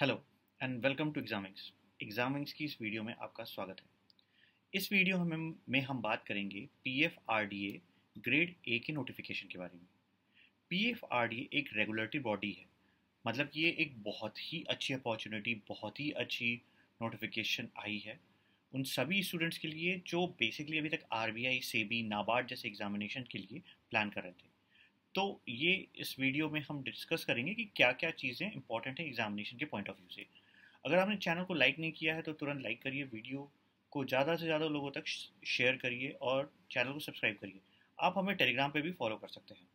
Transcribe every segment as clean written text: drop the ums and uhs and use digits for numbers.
Hello and welcome to Examings. Examings की इस video में आपका स्वागत है। इस वीडियो में हम बात करेंगे पीएफआरडीए ग्रेड ए के नोटिफिकेशन के बारे में। पीएफआरडीए एक रेगुलेटरी बॉडी है, मतलब कि ये एक बहुत ही अच्छी अपॉर्चुनिटी, बहुत ही अच्छी नोटिफिकेशन आई है उन सभी स्टूडेंट्स के लिए जो बेसिकली अभी तक आरबीआई, सेबी, नाबार्ड जैसे एग्जामिनेशन के लिए प्लान कर रहे थे। तो ये इस वीडियो में हम डिस्कस करेंगे कि क्या क्या चीज़ें इंपॉर्टेंट है एग्जामिनेशन के पॉइंट ऑफ व्यू से। अगर आपने चैनल को लाइक नहीं किया है तो तुरंत लाइक करिए, वीडियो को ज़्यादा से ज़्यादा लोगों तक शेयर करिए और चैनल को सब्सक्राइब करिए। आप हमें टेलीग्राम पे भी फॉलो कर सकते हैं।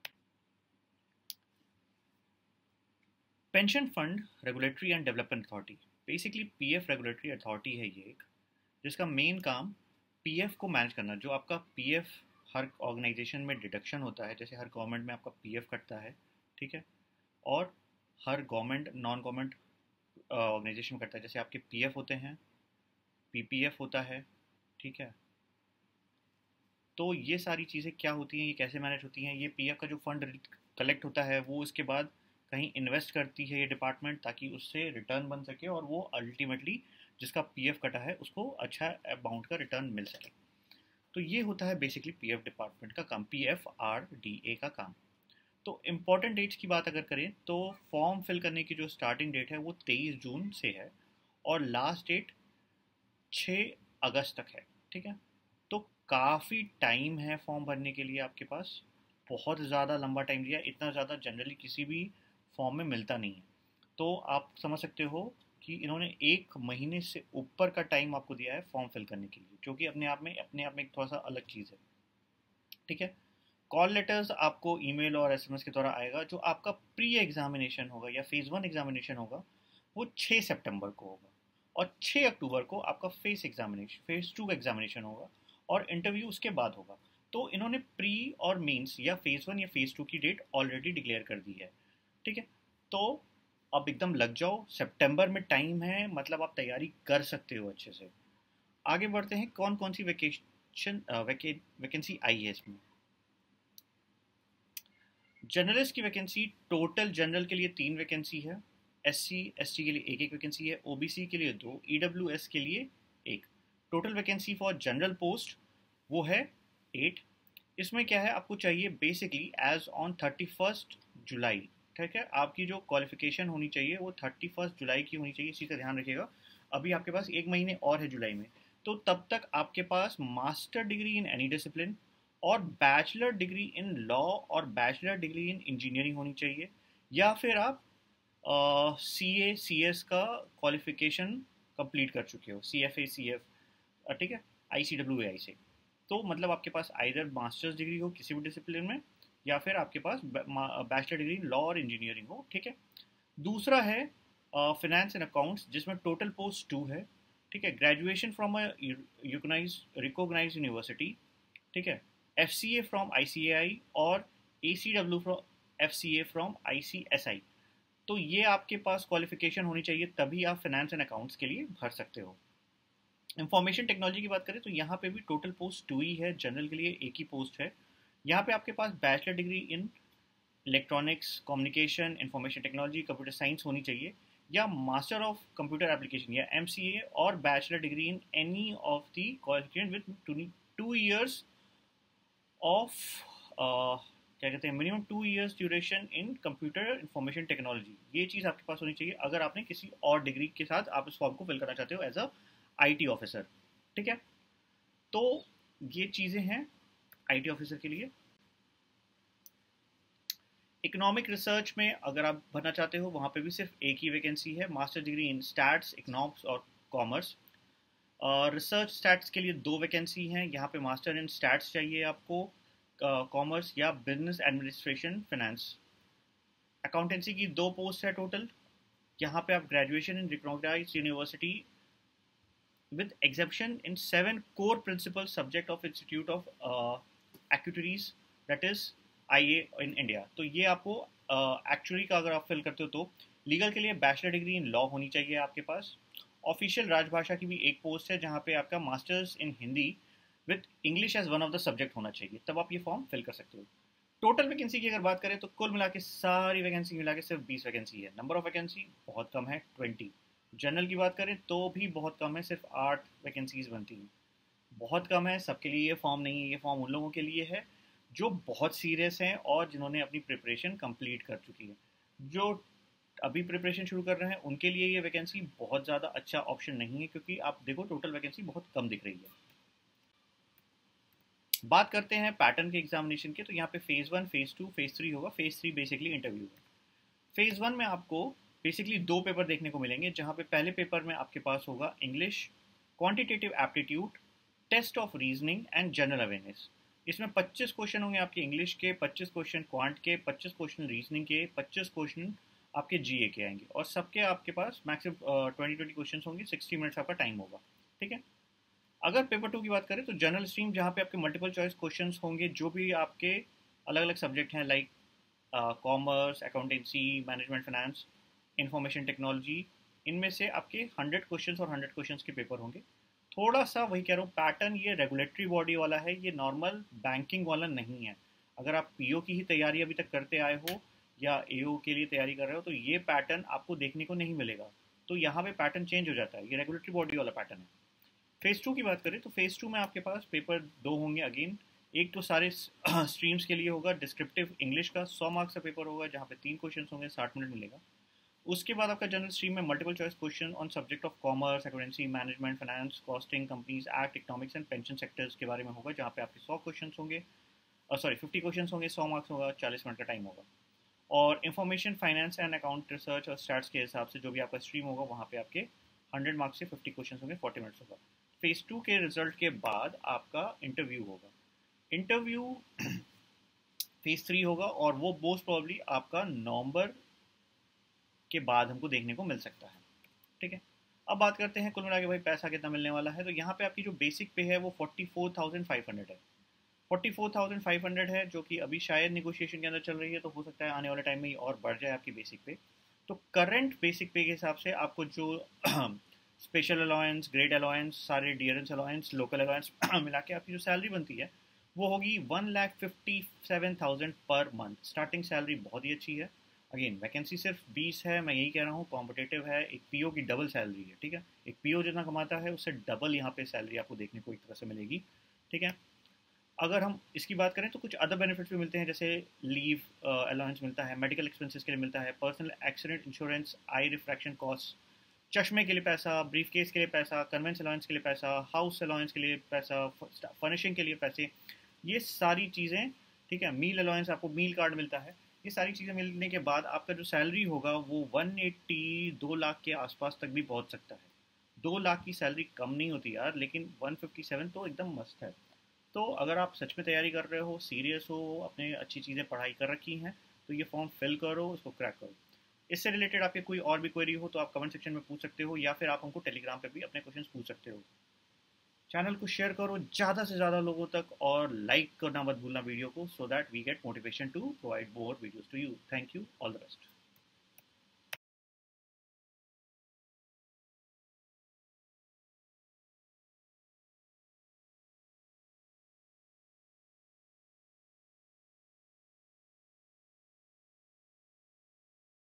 Pension fund regulatory and development authority, basically PF regulatory authority है ये एक, जिसका मेन काम पीएफ को मैनेज करना। जो आपका पीएफ हर ऑर्गेनाइजेशन में डिडक्शन होता है, जैसे हर गवर्नमेंट में आपका पीएफ कटता है, ठीक है, और हर गवर्नमेंट नॉन गवर्नमेंट ऑर्गेनाइजेशन में करता है। जैसे आपके पीएफ होते हैं, पीपीएफ होता है, ठीक है। तो ये सारी चीज़ें क्या होती हैं, ये कैसे मैनेज होती हैं। ये पीएफ का जो फंड कलेक्ट होता है वो इसके बाद कहीं इन्वेस्ट करती है ये डिपार्टमेंट, ताकि उससे रिटर्न बन सके और वो अल्टीमेटली जिसका पीएफ कटा है उसको अच्छा अमाउंट का रिटर्न मिल सके। तो ये होता है बेसिकली पीएफ डिपार्टमेंट का काम, पीएफआरडीए का काम। तो इम्पॉर्टेंट डेट्स की बात अगर करें तो फॉर्म फिल करने की जो स्टार्टिंग डेट है वो 23 जून से है और लास्ट डेट 6 अगस्त तक है, ठीक है। तो काफ़ी टाइम है फॉर्म भरने के लिए आपके पास, बहुत ज़्यादा लंबा टाइम दिया, इतना ज़्यादा जनरली किसी भी फॉर्म में मिलता नहीं है। तो आप समझ सकते हो कि इन्होंने 1 महीने से ऊपर का टाइम आपको दिया है फॉर्म फिल करने के लिए, जो कि अपने आप में एक थोड़ा सा अलग चीज़ है, ठीक है। कॉल लेटर्स आपको ईमेल और एसएमएस के द्वारा आएगा। जो आपका प्री एग्जामिनेशन होगा या फेज़ 1 एग्जामिनेशन होगा वो 6 सितंबर को होगा और 6 अक्टूबर को आपका फेज़ 2 एग्जामिनेशन होगा और इंटरव्यू उसके बाद होगा। तो इन्होंने प्री और मेंस या फेज़ 1 या फेज़ 2 की डेट ऑलरेडी डिक्लेयर कर दी है, ठीक है। तो अब एकदम लग जाओ, सितंबर में टाइम है, मतलब आप तैयारी कर सकते हो अच्छे से। आगे बढ़ते हैं, कौन कौन सी वैकेंसी आई है इसमें। जनरलिस्ट की वैकेंसी टोटल जनरल के लिए 3 वैकेंसी है, एससी एसटी के लिए एक एक वैकेंसी है, ओबीसी के लिए 2, ईडब्ल्यूएस के लिए 1। Total vacancy for general post वो है 8। इसमें क्या है, आपको चाहिए बेसिकली एज ऑन 31 जुलाई, ठीक है। आपकी जो क्वालिफिकेशन होनी चाहिए वो 31 जुलाई की होनी चाहिए, इसी का ध्यान रखिएगा। अभी आपके पास 1 महीने और है जुलाई में, तो तब तक आपके पास master degree in any discipline और बैचलर डिग्री इन लॉ और बैचलर डिग्री इन इंजीनियरिंग होनी चाहिए, या फिर आप सी ए सी एस का क्वालिफिकेशन कंप्लीट कर चुके हो, C F A C F, ठीक है, आई सी डब्ल्यू ए आई से। तो मतलब आपके पास आइदर मास्टर्स डिग्री हो किसी भी डिसिप्लिन में या फिर आपके पास बैचलर डिग्री लॉ और इंजीनियरिंग हो, ठीक है। दूसरा है फिनेंस एंड अकाउंट्स, जिसमें टोटल पोस्ट 2 है, ठीक है। Graduation from a recognise university, ठीक है। F C A from I C A I और A C W from F C A from I C S I. तो ये आपके पास क्वालिफिकेशन होनी चाहिए, तभी आप फाइनेंस एंड अकाउंट्स के लिए भर सकते हो। इंफॉर्मेशन टेक्नोलॉजी की बात करें तो यहाँ पे भी टोटल पोस्ट 2 ही है, जनरल के लिए एक ही पोस्ट है। यहाँ पे आपके पास bachelor degree in electronics, communication, information technology, computer science होनी चाहिए, या मास्टर ऑफ कंप्यूटर एप्लीकेशन या एमसीए और bachelor degree in any of the qualification with 2 years of क्या कहते हैं, minimum 2 years duration in computer information technology. ये चीज़ आपके पास होनी चाहिए अगर आपने किसी और डिग्री के साथ आप इस फॉर्म को फिल करना चाहते हो एज अ आईटी ऑफिसर, ठीक है। तो ये चीज़ें हैं आईटी ऑफिसर के लिए। इकोनॉमिक रिसर्च में अगर आप भरना चाहते हो वहाँ पे भी सिर्फ एक ही वैकेंसी है, मास्टर डिग्री इन स्टैट्स, इकोनॉमिक्स और कॉमर्स। रिसर्च स्टैट्स के लिए 2 वैकेंसी हैं, यहाँ पे मास्टर इन स्टैट्स चाहिए आपको, कॉमर्स या बिजनेस एडमिनिस्ट्रेशन फिनेंस। अकाउंटेंसी की 2 पोस्ट है टोटल, यहाँ पे आप graduation in recognised university with exemption in 7 core principal subject of Institute of Actuaries, that is IA in India। तो ये आपको एक्चुअली का अगर आप फिल करते हो तो लीगल के लिए बैचलर डिग्री इन लॉ होनी चाहिए आपके पास। ऑफिशियल राजभाषा की भी एक पोस्ट है जहाँ पे आपका masters in Hindi with English as one of the subject होना चाहिए, तब आप ये फॉर्म फिल कर सकते हो। टोटल वैकेंसी की अगर बात करें तो कुल मिला के सारी वैकेंसी मिला के सिर्फ 20 वैकेंसी है। नंबर ऑफ वैकेंसी बहुत कम है, 20। जनरल की बात करें तो भी बहुत कम है, सिर्फ 8 वैकेंसीज बनती हैं। बहुत कम है, सबके लिए ये फॉर्म नहीं है। ये फॉर्म उन लोगों के लिए है जो बहुत सीरियस हैं और जिन्होंने अपनी प्रिपरेशन कंप्लीट कर चुकी है। जो अभी प्रिपरेशन शुरू कर रहे हैं उनके लिए ये वैकेंसी बहुत ज़्यादा अच्छा ऑप्शन नहीं है, क्योंकि आप देखो टोटल वैकेंसी बहुत कम दिख रही है। बात करते हैं पैटर्न के एग्जामिनेशन के, तो यहाँ पे फेज़ 1, फेज़ 2, फेज़ 3 होगा। फेज़ 3 बेसिकली इंटरव्यू है। फेज़ 1 में आपको बेसिकली 2 पेपर देखने को मिलेंगे, जहाँ पे पहले पेपर में आपके पास होगा English, quantitative aptitude, test of reasoning and general awareness. इसमें 25 क्वेश्चन होंगे आपके इंग्लिश के, 25 क्वेश्चन क्वांट के, 25 क्वेश्चन रीजनिंग के, 25 क्वेश्चन आपके जीए के आएंगे, और सबके आपके पास मैक्सिमम 20 क्वेश्चन होंगे। 60 मिनट्स आपका टाइम होगा, ठीक है। अगर पेपर 2 की बात करें तो जनरल स्ट्रीम, जहाँ पे आपके मल्टीपल चॉइस क्वेश्चंस होंगे, जो भी आपके अलग अलग सब्जेक्ट हैं, like commerce, accountancy, management finance, information technology, इनमें से आपके 100 क्वेश्चंस और 100 क्वेश्चंस के पेपर होंगे। थोड़ा सा वही कह रहा हूँ, पैटर्न ये रेगुलेटरी बॉडी वाला है, ये नॉर्मल बैंकिंग वाला नहीं है। अगर आप पीओ की ही तैयारी अभी तक करते आए हो या एओ के लिए तैयारी कर रहे हो, तो ये पैटर्न आपको देखने को नहीं मिलेगा। तो यहाँ पे पैटर्न चेंज हो जाता है, ये रेगुलेटरी बॉडी वाला पैटर्न है। फेज़ 2 की बात करें तो फेज़ 2 में आपके पास पेपर 2 होंगे अगेन। एक तो सारे स्ट्रीम्स के लिए होगा, डिस्क्रिप्टिव इंग्लिश का 100 मार्क्स का पेपर होगा, जहाँ पे 3 क्वेश्चन होंगे, 60 मिनट मिलेगा। उसके बाद आपका जनरल स्ट्रीम में multiple choice question on subject of commerce, accountancy, management finance, costing, companies act, economics and pension sectors के बारे में होगा, जहाँ पे आपके 100 क्वेश्चन होंगे, 50 क्वेश्चन होंगे, 100 मार्क्स होगा, 40 मिनट का टाइम होगा। और information finance and account research और स्टैट्स के हिसाब से जो भी आपका स्ट्रीम होगा, वहाँ पे आपके 100 मार्क्स से 50 क्वेश्चन होंगे, 40 मिनट्स होगा। फेज़ 2 के रिजल्ट के बाद आपका इंटरव्यू होगा। इंटरव्यू फेज़ 3 होगा, और वो मोस्ट प्रॉब्ली आपका नवंबर के बाद हमको देखने को मिल सकता है, ठीक है। अब बात करते हैं कुल मिला के भाई पैसा कितना मिलने वाला है। तो यहाँ पे आपकी जो बेसिक पे है वो 44,500 है। 44,500 है, जो कि अभी शायद निगोशिएशन के अंदर चल रही है, तो हो सकता है आने वाले टाइम में और बढ़ जाए आपकी बेसिक पे। तो करंट बेसिक पे के हिसाब से आपको जो स्पेशल अलाउंस, ग्रेड अलाउंस, सारे डियरेंस अलाउंस, लोकल अलाउंस मिला के आपकी जो सैलरी बनती है वो होगी 1,57,000 पर मंथ। स्टार्टिंग सैलरी बहुत ही अच्छी है। अगेन वैकेंसी सिर्फ 20 है, मैं यही कह रहा हूँ, कॉम्पिटेटिव है। एक पीओ की डबल सैलरी है, ठीक है। एक पीओ जितना कमाता है उससे डबल यहाँ पे सैलरी आपको देखने को एक तरह से मिलेगी, ठीक है। अगर हम इसकी बात करें तो कुछ अदर बेनिफिट्स भी मिलते हैं, जैसे लीव अलाउंस मिलता है, मेडिकल एक्सपेंसेस के लिए मिलता है, पर्सनल एक्सीडेंट इंश्योरेंस, आई रिफ्रैक्शन कॉस्ट, चश्मे के लिए पैसा, ब्रीफ केस के लिए पैसा, कन्वेंस अलाउंस के लिए पैसा, हाउस अलाउंस के लिए पैसा, फर्निशिंग के लिए पैसे, ये सारी चीज़ें, ठीक है। मील अलाउंस, आपको मील कार्ड मिलता है। ये सारी चीज़ें मिलने के बाद आपका जो सैलरी होगा वो 180, 2 लाख के आसपास तक भी पहुंच सकता है। 2 लाख की सैलरी कम नहीं होती यार, लेकिन 157 तो एकदम मस्त है। तो अगर आप सच में तैयारी कर रहे हो, सीरियस हो, अपने अच्छी चीज़ें पढ़ाई कर रखी हैं, तो ये फॉर्म फिल करो, उसको क्रैक करो। इससे रिलेटेड आपके कोई और भी क्वेरी हो तो आप कमेंट सेक्शन में पूछ सकते हो, या फिर आप हमको टेलीग्राम पे भी अपने क्वेश्चंस पूछ सकते हो। चैनल को शेयर करो ज़्यादा से ज़्यादा लोगों तक, और लाइक करना मत भूलना वीडियो को, so that we get motivation to provide more videos to you. Thank you, all the best.